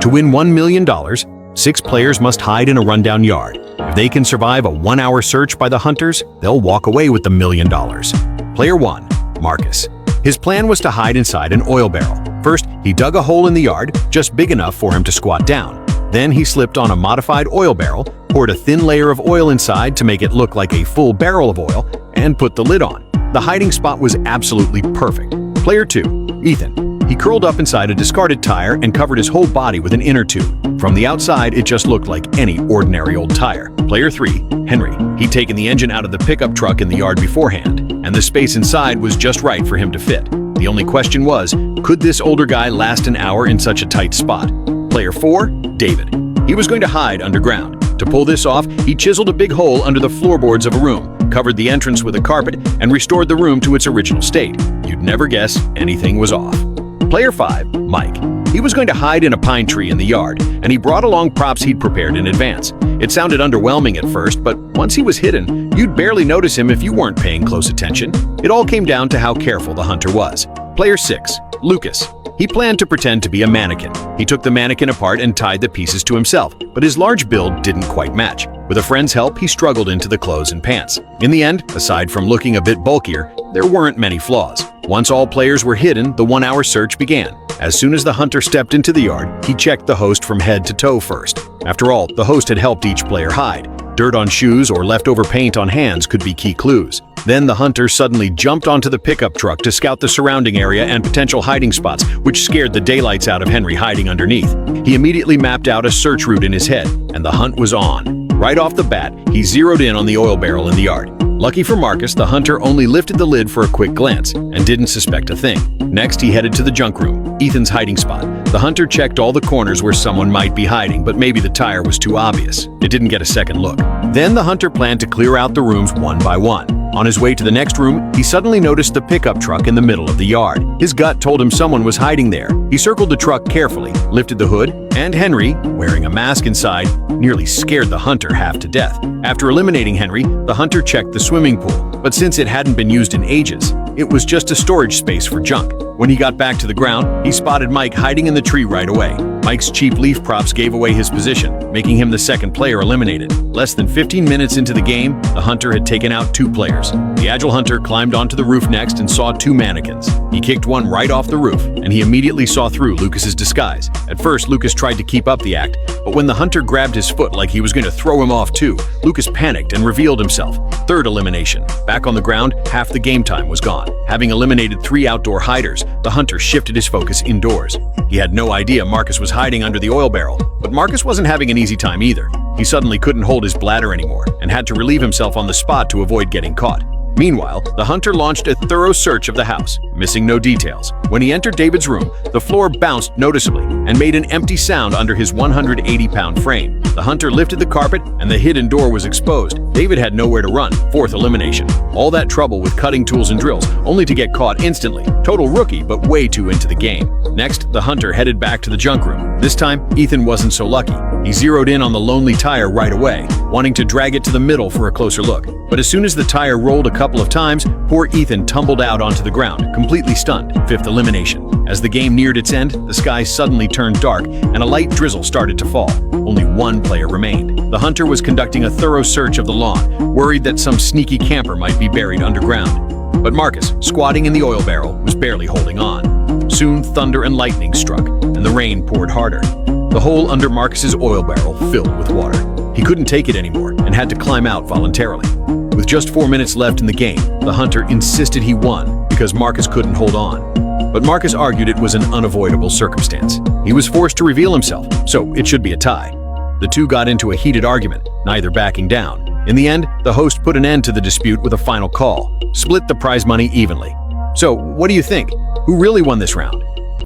To win $1 million, 6 players must hide in a rundown yard. If they can survive a 1-hour search by the hunters, they'll walk away with the $1 million. Player 1, Marcus. His plan was to hide inside an oil barrel. First, he dug a hole in the yard, just big enough for him to squat down. Then he slipped on a modified oil barrel, poured a thin layer of oil inside to make it look like a full barrel of oil, and put the lid on. The hiding spot was absolutely perfect. Player 2, Ethan. He curled up inside a discarded tire and covered his whole body with an inner tube. From the outside, it just looked like any ordinary old tire. Player 3, Henry. He'd taken the engine out of the pickup truck in the yard beforehand, and the space inside was just right for him to fit. The only question was, could this older guy last an hour in such a tight spot? Player 4, David. He was going to hide underground. To pull this off, he chiseled a big hole under the floorboards of a room, covered the entrance with a carpet, and restored the room to its original state. You'd never guess anything was off. Player 5, Mike. He was going to hide in a pine tree in the yard, and he brought along props he'd prepared in advance. It sounded underwhelming at first, but once he was hidden, you'd barely notice him if you weren't paying close attention. It all came down to how careful the hunter was. Player 6, Lucas. He planned to pretend to be a mannequin. He took the mannequin apart and tied the pieces to himself, but his large build didn't quite match. With a friend's help, he struggled into the clothes and pants. In the end, aside from looking a bit bulkier, there weren't many flaws. Once all players were hidden, the 1-hour search began. As soon as the hunter stepped into the yard, he checked the host from head to toe first. After all, the host had helped each player hide. Dirt on shoes or leftover paint on hands could be key clues. Then the hunter suddenly jumped onto the pickup truck to scout the surrounding area and potential hiding spots, which scared the daylights out of Henry hiding underneath. He immediately mapped out a search route in his head, and the hunt was on. Right off the bat, he zeroed in on the oil barrel in the yard. Lucky for Marcus, the hunter only lifted the lid for a quick glance and didn't suspect a thing. Next, he headed to the junk room, Ethan's hiding spot. The hunter checked all the corners where someone might be hiding, but maybe the tire was too obvious. It didn't get a second look. Then the hunter planned to clear out the rooms one by one. On his way to the next room, he suddenly noticed the pickup truck in the middle of the yard. His gut told him someone was hiding there. He circled the truck carefully, lifted the hood, and Henry, wearing a mask inside, nearly scared the hunter half to death. After eliminating Henry, the hunter checked the swimming pool, but since it hadn't been used in ages, it was just a storage space for junk. When he got back to the ground, he spotted Mike hiding in the tree right away. Mike's cheap leaf props gave away his position, making him the second player eliminated. Less than 15 minutes into the game, the hunter had taken out 2 players. The agile hunter climbed onto the roof next and saw 2 mannequins. He kicked one right off the roof, and he immediately saw through Lucas's disguise. At first, Lucas tried to keep up the act, but when the hunter grabbed his foot like he was going to throw him off too, Lucas panicked and revealed himself. Third elimination. Back on the ground, half the game time was gone. Having eliminated 3 outdoor hiders, the hunter shifted his focus indoors. He had no idea Marcus was hiding under the oil barrel, but Marcus wasn't having an easy time either. He suddenly couldn't hold his bladder anymore and had to relieve himself on the spot to avoid getting caught. Meanwhile, the hunter launched a thorough search of the house, missing no details. When he entered David's room, the floor bounced noticeably and made an empty sound under his 180-pound frame. The hunter lifted the carpet and the hidden door was exposed. David had nowhere to run. 4th elimination. All that trouble with cutting tools and drills, only to get caught instantly. Total rookie, but way too into the game. Next, the hunter headed back to the junk room. This time, Ethan wasn't so lucky. He zeroed in on the lonely tire right away, wanting to drag it to the middle for a closer look. But as soon as the tire rolled a couple of times, poor Ethan tumbled out onto the ground, completely stunned. 5th elimination. As the game neared its end, the sky suddenly turned dark and a light drizzle started to fall. Only 1 player remained. The hunter was conducting a thorough search of the lawn, worried that some sneaky camper might be buried underground. But Marcus, squatting in the oil barrel, was barely holding on. Soon thunder and lightning struck, and the rain poured harder. The hole under Marcus's oil barrel filled with water. He couldn't take it anymore and had to climb out voluntarily. With just 4 minutes left in the game, the hunter insisted he won because Marcus couldn't hold on. But Marcus argued it was an unavoidable circumstance. He was forced to reveal himself, so it should be a tie. The two got into a heated argument, neither backing down. In the end, the host put an end to the dispute with a final call: split the prize money evenly. So, what do you think? Who really won this round?